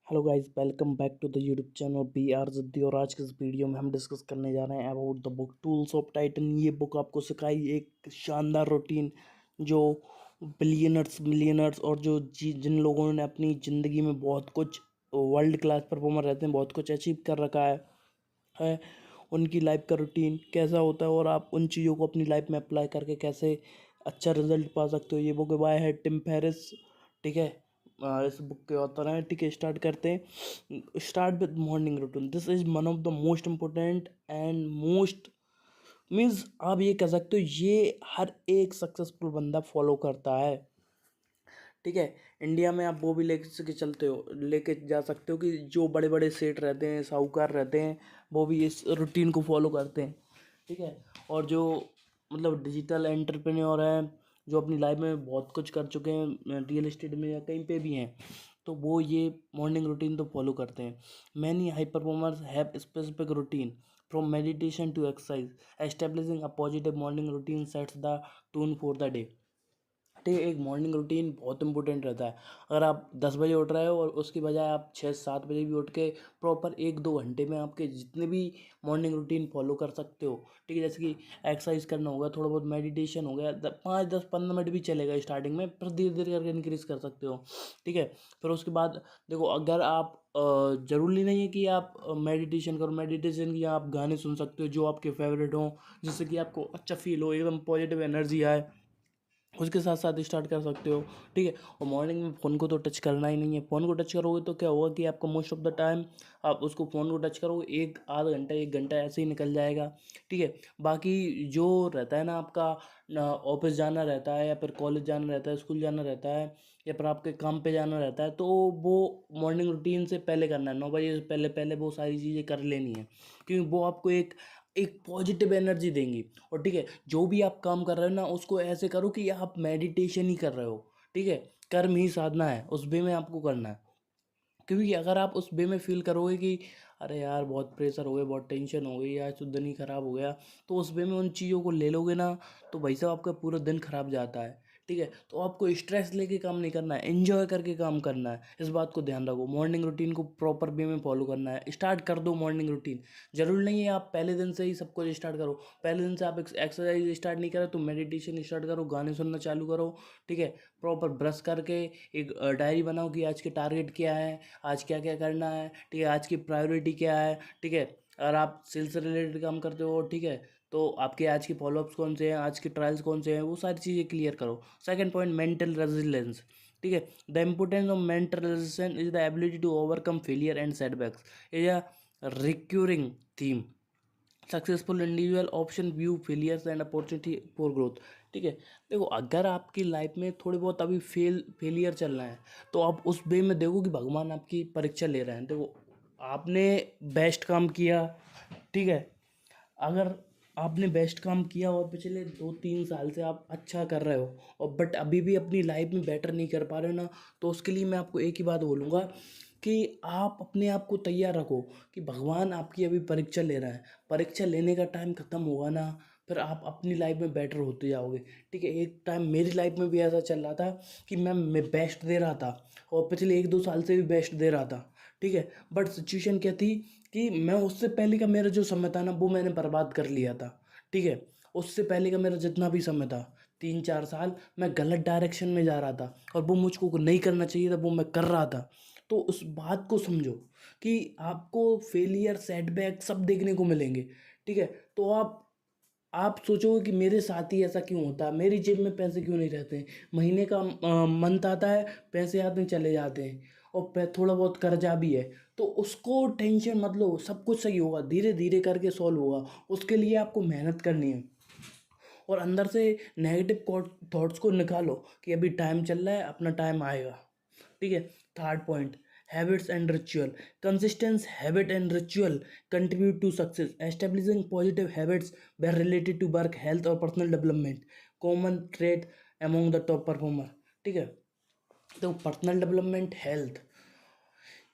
Hello guys, welcome back to the YouTube channel B R Jaddi. और आज के इस वीडियो में हम डिस्कस करने जा रहे हैं about the book tools of Titan. ये बुक आपको सिखाई एक शानदार रूटीन जो बिलियनर्स मिलियनर्स और जो जिन लोगों ने अपनी ज़िंदगी में बहुत कुछ वर्ल्ड क्लास परफॉर्मर रहते हैं, बहुत कुछ अचीव कर रखा है उनकी लाइफ का रूटीन कैसा होता है और आप उन चीज़ों को अपनी लाइफ में अप्लाई करके कैसे अच्छा रिजल्ट पा सकते हो। ये बुक बाय है टिम फेरिस, ठीक है। इस बुक के ऑथर हैं, ठीक है। स्टार्ट करते हैं। Start with morning routine. This is one of the most important and most means आप ये कह सकते हो ये हर एक सक्सेसफुल बंदा फॉलो करता है, ठीक है। इंडिया में आप वो भी लेके चलते हो, लेके जा सकते हो कि जो बड़े बड़े सेठ रहते हैं, साहूकार रहते हैं, वो भी इस रूटीन को फॉलो करते हैं, ठीक है। और जो मतलब डिजिटल एंटरप्रेन्योर हैं, जो अपनी लाइफ में बहुत कुछ कर चुके हैं, रियल एस्टेट में या कहीं पे भी हैं, तो वो ये मॉर्निंग रूटीन तो फॉलो करते हैं। Many high performers have specific routine from meditation to exercise. Establishing a positive morning routine sets the tune for the day. ठीक है, एक मॉर्निंग रूटीन बहुत इंपॉर्टेंट रहता है। अगर आप 10 बजे उठ रहे हो और उसकी बजाय आप 6-7 बजे भी उठ के प्रॉपर 1-2 घंटे में आपके जितने भी मॉर्निंग रूटीन फॉलो कर सकते हो, ठीक है। जैसे कि एक्सरसाइज करना होगा, थोड़ा बहुत मेडिटेशन हो गया, 5-10-15 मिनट भी चलेगा स्टार्टिंग में, फिर धीरे धीरे करके इंक्रीज कर सकते हो, ठीक है। फिर उसके बाद देखो, अगर आप ज़रूरी नहीं है कि आप मेडिटेशन करो। मेडिटेशन की आप गाने सुन सकते हो जो आपके फेवरेट हों, जिससे कि आपको अच्छा फील हो, एकदम पॉजिटिव एनर्जी आए, उसके साथ साथ स्टार्ट कर सकते हो, ठीक है। और मॉर्निंग में फ़ोन को तो टच करना ही नहीं है। फ़ोन को टच करोगे तो क्या होगा कि आपका मोस्ट ऑफ द टाइम आप उसको फ़ोन को टच करोगे, एक आध घंटा 1 घंटा ऐसे ही निकल जाएगा, ठीक है। बाकी जो रहता है ना, आपका ऑफिस जाना रहता है या फिर कॉलेज जाना रहता है, स्कूल जाना रहता है या फिर आपके काम पे जाना रहता है, तो वो मॉर्निंग रूटीन से पहले करना है। 9 बजे से पहले पहले वो सारी चीज़ें कर लेनी है, क्योंकि वो आपको एक एक पॉजिटिव एनर्जी देंगी। और ठीक है, जो भी आप काम कर रहे हो ना, उसको ऐसे करो कि आप मेडिटेशन ही कर रहे हो, ठीक है। कर्म ही साधना है, उस वे में आपको करना है। क्योंकि अगर आप उस वे में फील करोगे कि अरे यार बहुत प्रेशर हो गया, बहुत टेंशन हो गई, आज तो दिन ही ख़राब हो गया, तो उस वे में उन चीज़ों को ले लोगे ना, तो भाई साहब आपका पूरा दिन खराब जाता है, ठीक है। तो आपको स्ट्रेस लेके काम नहीं करना है, एंजॉय करके काम करना है। इस बात को ध्यान रखो, मॉर्निंग रूटीन को प्रॉपर वे में फॉलो करना है। स्टार्ट कर दो मॉर्निंग रूटीन। जरूरी नहीं है आप पहले दिन से ही सब कुछ स्टार्ट करो। पहले दिन से आप एक्सरसाइज स्टार्ट नहीं करो तो मेडिटेशन स्टार्ट करो, गाने सुनना चालू करो, ठीक है। प्रॉपर ब्रश करके एक डायरी बनाओ कि आज के टारगेट क्या है, आज क्या क्या करना है, ठीक है, आज की प्रायोरिटी क्या है, ठीक है। अगर आप सेल्स से रिलेटेड काम करते हो, ठीक है, तो आपके आज के फॉलोअप्स कौन से हैं, आज के ट्रायल्स कौन से हैं, वो सारी चीज़ें क्लियर करो। सेकंड पॉइंट, मेंटल रेजिलियंस, ठीक है। The importance of mental resilience is the ability to overcome failure and setbacks is a recurring theme. Successful individual often view failures and opportunity for growth, ठीक है। देखो, अगर आपकी life में थोड़ी बहुत अभी फेलियर चल रहा है, तो आप उस वे में देखो कि भगवान आपकी परीक्षा ले रहे हैं। देखो, आपने बेस्ट काम किया, ठीक है। अगर आपने बेस्ट काम किया और पिछले 2-3 साल से आप अच्छा कर रहे हो और बट अभी भी अपनी लाइफ में बेटर नहीं कर पा रहे हो ना, तो उसके लिए मैं आपको एक ही बात बोलूँगा कि आप अपने आप को तैयार रखो कि भगवान आपकी अभी परीक्षा ले रहा है। परीक्षा लेने का टाइम ख़त्म होगा ना, फिर आप अपनी लाइफ में बेटर होते जाओगे, ठीक है। एक टाइम मेरी लाइफ में भी ऐसा चल रहा था कि मैं बेस्ट दे रहा था और पिछले 1-2 साल से भी बेस्ट दे रहा था, ठीक है। बट सिचुएशन क्या थी कि मैं उससे पहले का मेरा जो समय था ना, वो मैंने बर्बाद कर लिया था, ठीक है। उससे पहले का मेरा जितना भी समय था, 3-4 साल मैं गलत डायरेक्शन में जा रहा था और वो मुझको नहीं करना चाहिए था, वो मैं कर रहा था। तो उस बात को समझो कि आपको फेलियर सेटबैक सब देखने को मिलेंगे, ठीक है। तो आप सोचोगे कि मेरे साथ ही ऐसा क्यों होता है, मेरी जेब में पैसे क्यों नहीं रहते हैं। महीने का मंथ आता है, पैसे आते हैं चले जाते हैं, और थोड़ा बहुत कर्जा भी है, तो उसको टेंशन मत लो, सब कुछ सही होगा, धीरे धीरे करके सॉल्व होगा। उसके लिए आपको मेहनत करनी है और अंदर से नेगेटिव थॉट्स को निकालो कि अभी टाइम चल रहा है, अपना टाइम आएगा, ठीक है। Third point, habits and ritual. Consistence habit and ritual contribute to success. Establishing positive habits were related to work, health और personal development, common trait among the top performer, ठीक है। तो पर्सनल डेवलपमेंट, हेल्थ,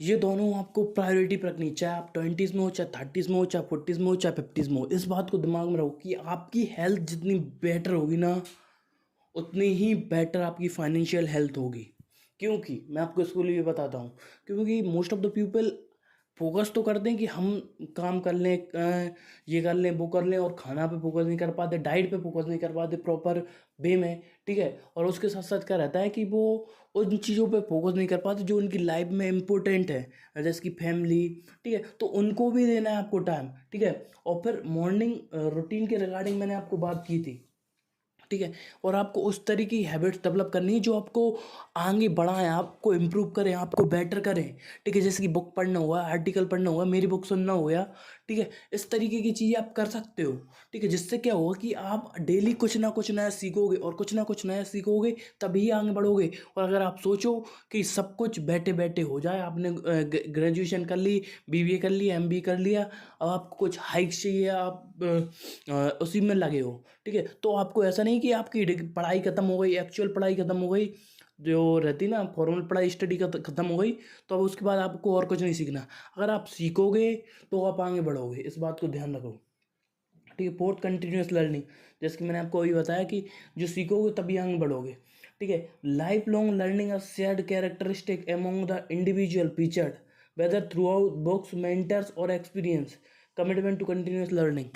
ये दोनों आपको priority पर रखनी है। चाहे आप 20s में हो, चाहे 30s में हो, चाहे 40s में हो, चाहे 50s में हो। इस बात को दिमाग में रखो कि आपकी हेल्थ जितनी बेटर होगी ना, उतनी ही बेटर आपकी फाइनेंशियल हेल्थ होगी, क्योंकि मैं आपको इसके लिए बताता हूँ, क्योंकि most of the people focus तो करते हैं कि हम काम कर लें, ये कर लें वो कर लें, और खाना पे फोकस नहीं कर पाते, डाइट पे फोकस नहीं कर पाते प्रॉपर वे में, ठीक है। और उसके साथ साथ क्या रहता है कि वो उन चीज़ों पे फोकस नहीं कर पाते जो उनकी लाइफ में इम्पोर्टेंट है, जैसे कि फैमिली, ठीक है। तो उनको भी देना है आपको टाइम, ठीक है। और फिर मॉर्निंग रूटीन के रिगार्डिंग मैंने आपको बात की थी, ठीक है। और आपको उस तरह की हैबिट्स डेवलप करनी है जो आपको आगे बढ़ाएं, आपको इम्प्रूव करें, आपको बेटर करें, ठीक है। जैसे कि बुक पढ़ना हुआ, आर्टिकल पढ़ना हुआ, मेरी बुक सुनना हो गया, ठीक है। इस तरीके की चीज़ें आप कर सकते हो, ठीक है। जिससे क्या होगा कि आप डेली कुछ ना कुछ नया सीखोगे, और कुछ ना कुछ नया सीखोगे तभी आगे बढ़ोगे। और अगर आप सोचो कि सब कुछ बैठे बैठे हो जाए, आपने ग्रेजुएशन कर ली, बीबीए कर ली, एमबीए कर लिया, अब आपको कुछ हाइक चाहिए, आप उसी में लगे हो, ठीक है। तो आपको ऐसा नहीं कि आपकी पढ़ाई खत्म हो गई, एक्चुअल पढ़ाई खत्म हो गई, जो रहती ना फॉर्मल पढ़ाई, स्टडी खत्म हो गई, तो अब उसके बाद आपको और कुछ नहीं सीखना। अगर आप सीखोगे तो आप आगे बढ़ोगे, इस बात को ध्यान रखो, ठीक है। फोर्थ, कंटिन्यूस लर्निंग, जैसे कि मैंने आपको अभी बताया कि जो सीखोगे तभी आगे बढ़ोगे, ठीक है। Life long learning a shared characteristic among the individual featured whether throughout books, mentors और experience, commitment to continuous learning,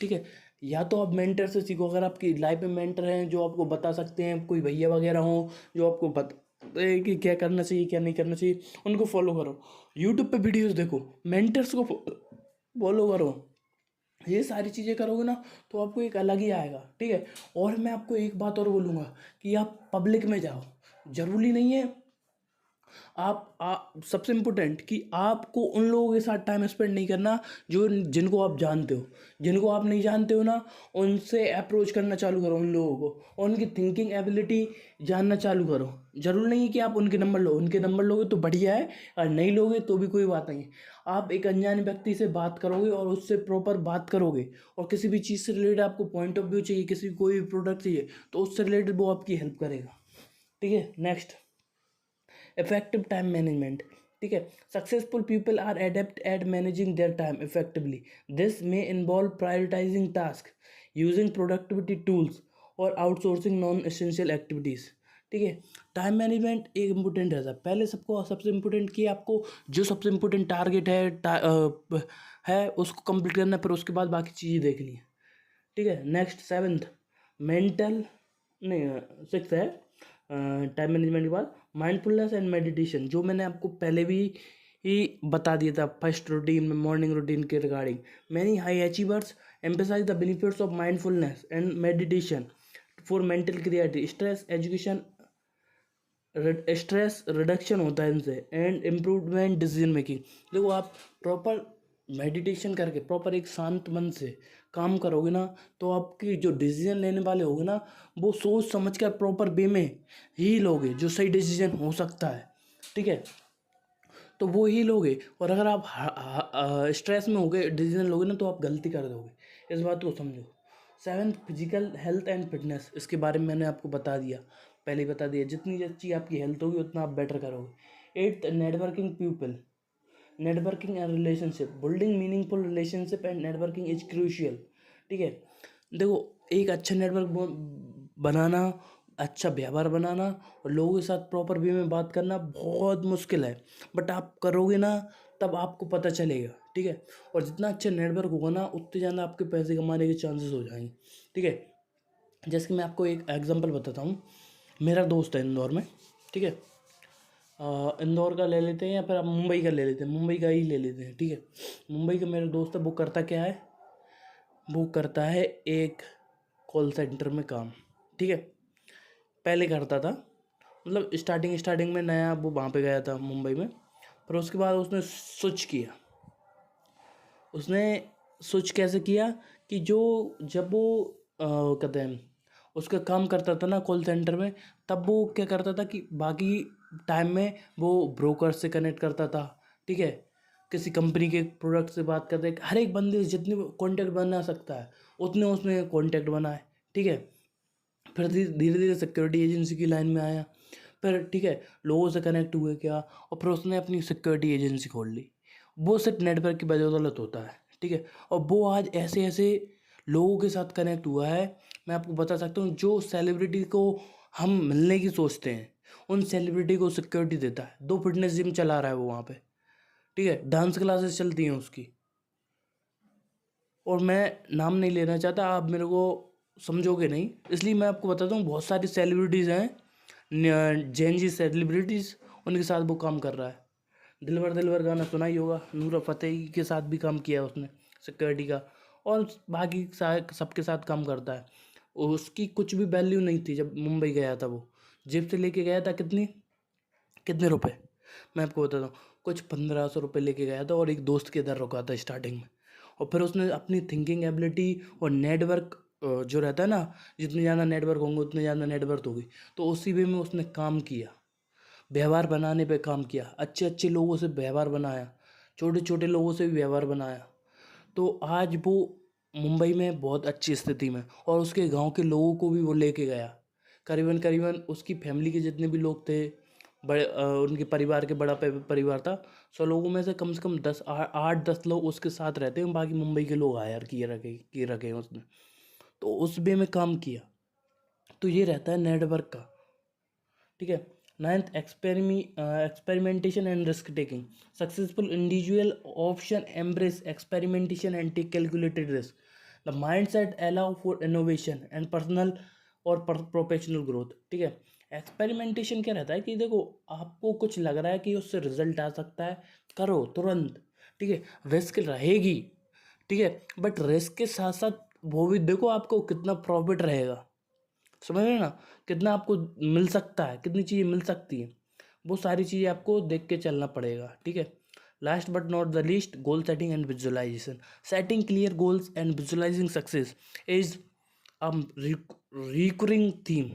ठीक है। या तो आप मेंटर से सीखो, अगर आपकी लाइफ में मेंटर हैं जो आपको बता सकते हैं, कोई भैया वगैरह हो जो आपको बता कि क्या करना चाहिए क्या नहीं करना चाहिए, उनको फॉलो करो। यूट्यूब पे वीडियोस देखो, मेंटर्स को फॉलो करो, ये सारी चीज़ें करोगे ना तो आपको एक अलग ही आएगा, ठीक है। और मैं आपको एक बात और बोलूँगा कि आप पब्लिक में जाओ, जरूरी नहीं है आप सबसे इम्पोर्टेंट कि आपको उन लोगों के साथ टाइम स्पेंड नहीं करना जो जिनको आप जानते हो। जिनको आप नहीं जानते हो ना, उनसे अप्रोच करना चालू करो उन लोगों को, और उनकी थिंकिंग एबिलिटी जानना चालू करो। जरूर नहीं है कि आप उनके नंबर लो, उनके नंबर लोगे तो बढ़िया है, और नहीं लोगे तो भी कोई बात नहीं है। आप एक अनजान व्यक्ति से बात करोगे और उससे प्रॉपर बात करोगे, और किसी भी चीज़ से रिलेटेड आपको पॉइंट ऑफ व्यू चाहिए, किसी कोई भी प्रोडक्ट चाहिए, तो उससे रिलेटेड वो आपकी हेल्प करेगा, ठीक है। नेक्स्ट, इफेक्टिव टाइम मैनेजमेंट, ठीक है। Successful people are adept at managing their time effectively. This may involve prioritising task, using productivity tools, और आउटसोर्सिंग नॉन एसेंशियल एक्टिविटीज़, ठीक है। टाइम मैनेजमेंट एक इम्पोर्टेंट रहता है। पहले सबको सबसे इम्पोर्टेंट कि आपको जो सबसे इम्पोर्टेंट टारगेट है उसको कंप्लीट करना है, फिर उसके बाद बाकी चीज़ें देखनी है, ठीक है। नेक्स्ट, सेवन्थ, मेंटल नहीं, सिक्स है टाइम मैनेजमेंट के बाद माइंडफुलनेस एंड मेडिटेशन, जो मैंने आपको पहले भी ही बता दिया था फर्स्ट रूटीन में, मॉर्निंग रूटीन के regarding. Many high achievers emphasise the benefits of mindfulness and meditation for mental clarity, stress reduction होता है इनसे, एंड इम्प्रूवमेंट डिसीजन मेकिंग। देखो, आप प्रॉपर मेडिटेशन करके प्रॉपर एक शांत मन से काम करोगे ना, तो आपकी जो डिसीजन लेने वाले होगे ना, वो सोच समझ कर प्रॉपर वे में ही लोगे, जो सही डिसीजन हो सकता है, ठीक है। तो वो ही लोगे, और अगर आप स्ट्रेस में होगे डिसीजन लोगे ना, तो आप गलती कर दोगे, इस बात को समझो। Seventh, physical health and fitness, इसके बारे में मैंने आपको बता दिया, पहले ही बता दिया, जितनी अच्छी आपकी हेल्थ होगी उतना आप बेटर करोगे। Eighth, networking people, networking and relationship, building meaningful relationship and networking is crucial, ठीक है। देखो, एक अच्छा नेटवर्क बनाना, अच्छा व्यवहार बनाना, और लोगों के साथ प्रॉपर वे में बात करना बहुत मुश्किल है, बट आप करोगे ना तब आपको पता चलेगा, ठीक है। और जितना अच्छा नेटवर्क होगा ना, उतने ज़्यादा आपके पैसे कमाने के चांसेस हो जाएंगे, ठीक है। जैसे कि मैं आपको एक एग्जांपल बताता हूँ। मेरा दोस्त है इंदौर में, ठीक है। इंदौर का ले लेते हैं, या फिर आप मुंबई का ले लेते हैं, मुंबई का ही ले लेते हैं, ठीक है। मुंबई का मेरा दोस्त है, वो करता क्या है, वो करता है एक कॉल सेंटर में काम, ठीक है। पहले करता था, मतलब स्टार्टिंग स्टार्टिंग में नया वो वहाँ पे गया था मुंबई में, पर उसके बाद उसने स्विच किया। उसने स्विच कैसे किया कि जो जब वो कहते हैं उसका काम करता था ना कॉल सेंटर में, तब वो क्या करता था कि बाकी टाइम में वो ब्रोकर से कनेक्ट करता था, ठीक है। किसी कंपनी के प्रोडक्ट से बात करते, हर एक बंदे से जितने कॉन्टैक्ट बना सकता है उतने उसने कॉन्टैक्ट बनाए, ठीक है। फिर धीरे धीरे सिक्योरिटी एजेंसी की लाइन में आया, फिर ठीक है लोगों से कनेक्ट हुए क्या, और फिर उसने अपनी सिक्योरिटी एजेंसी खोल ली। वो सिर्फ नेटवर्क की बदौलत होता है, ठीक है। और वो आज ऐसे ऐसे लोगों के साथ कनेक्ट हुआ है, मैं आपको बता सकता हूँ, जो सेलिब्रिटी को हम मिलने की सोचते हैं, उन सेलिब्रिटी को सिक्योरिटी देता है। 2 फिटनेस जिम चला रहा है वो वहाँ पे, ठीक है, डांस क्लासेस चलती हैं उसकी। और मैं नाम नहीं लेना चाहता, आप मेरे को समझोगे नहीं, इसलिए मैं आपको बताता हूँ। बहुत सारी सेलिब्रिटीज़ हैं, जैन जी सेलिब्रिटीज़, उनके साथ वो काम कर रहा है। दिलबर गाना सुना ही होगा, नूरा फतेही के साथ भी काम किया उसने सिक्योरिटी का, और बाकी सबके साथ काम करता है। उसकी कुछ भी वैल्यू नहीं थी जब मुंबई गया था वो। जेब से लेके गया था कितने रुपए, मैं आपको बताता हूँ। कुछ 1500 रुपये लेके गया था और एक दोस्त के इधर रुका था स्टार्टिंग में। और फिर उसने अपनी थिंकिंग एबिलिटी और नेटवर्क जो रहता है ना, जितने ज़्यादा नेटवर्क होंगे उतने ज़्यादा नेटवर्क होगी, तो उसी वे में उसने काम किया, व्यवहार बनाने पे काम किया, अच्छे अच्छे लोगों से व्यवहार बनाया, छोटे छोटे लोगों से भी व्यवहार बनाया। तो आज वो मुंबई में बहुत अच्छी स्थिति में, और उसके गांव के लोगों को भी वो लेके गया। करीबन करीबन उसकी फैमिली के जितने भी लोग थे, उनके परिवार के बड़ा परिवार था, 100 लोगों में से कम 8-10 लोग उसके साथ रहते हैं, बाकी मुंबई के लोग हायर किए रखे हैं उसने। तो उस वे में काम किया। तो ये रहता है नेटवर्क का, ठीक है। 9th, experimentation and risk taking. Successful individual often embrace experimentation and take calculated risk. The mindset allow for innovation and personal और प्रोफेशनल ग्रोथ, ठीक है। एक्सपेरिमेंटेशन क्या रहता है कि देखो, आपको कुछ लग रहा है कि उससे रिजल्ट आ सकता है, करो तुरंत, ठीक है। रिस्क रहेगी, ठीक है, बट रिस्क के साथ साथ वो भी देखो आपको कितना प्रॉफिट रहेगा, समझ रहे हैं ना, कितना आपको मिल सकता है, कितनी चीज़ें मिल सकती हैं, वो सारी चीज़ें आपको देख के चलना पड़ेगा, ठीक है। Last but not the least, goal setting and visualisation. Setting clear goals and visualising success is a recurring theme.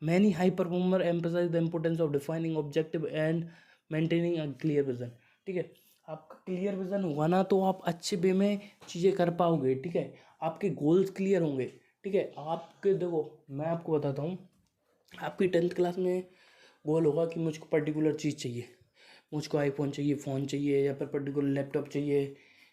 Many high performer emphasize the importance of defining objective and maintaining a clear vision, ठीक है। आपका clear vision होगा ना तो आप अच्छे वे में चीज़ें कर पाओगे, ठीक है। आपके गोल्स क्लियर होंगे, ठीक है। आपके देखो, मैं आपको बताता हूँ, आपकी 10th क्लास में गोल होगा कि मुझको पर्टिकुलर चीज़ चाहिए, मुझको आईफोन चाहिए, फ़ोन चाहिए, या फिर पर्टिकुलर लैपटॉप चाहिए,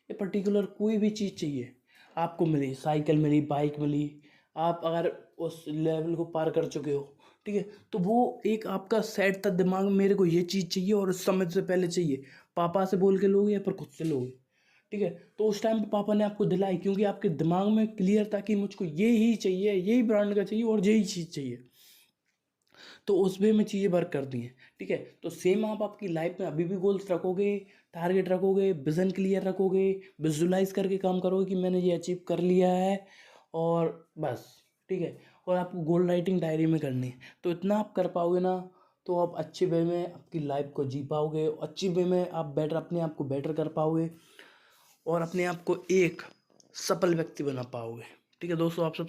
या पर्टिकुलर कोई भी चीज़ चाहिए, आपको मिली, साइकिल मिली, बाइक मिली। आप अगर उस लेवल को पार कर चुके हो, ठीक है, तो वो एक आपका सेट था दिमाग में, मेरे को ये चीज़ चाहिए और इस समय से पहले चाहिए। पापा से बोल के लोगे या फिर खुद से लोगे, ठीक है। तो उस टाइम पे पापा ने आपको दिलाई, क्योंकि आपके दिमाग में क्लियर था कि मुझको ये ही चाहिए, यही ब्रांड का चाहिए और यही चीज़ चाहिए। तो उस वे में चीज़ें वर्क करती हैं, ठीक है। तो सेम आप आपकी लाइफ में अभी भी गोल्स रखोगे, टारगेट रखोगे, विजन क्लियर रखोगे, विजुलाइज करके काम करोगे कि मैंने ये अचीव कर लिया है, और बस, ठीक है। और आपको गोल राइटिंग डायरी में करनी है, तो इतना आप कर पाओगे ना, तो आप अच्छे वे में आपकी लाइफ को जी पाओगे, अच्छी वे में आप बेटर अपने आप को बेटर कर पाओगे, और अपने आप को एक सफल व्यक्ति बना पाओगे, ठीक है दोस्तों। आप सब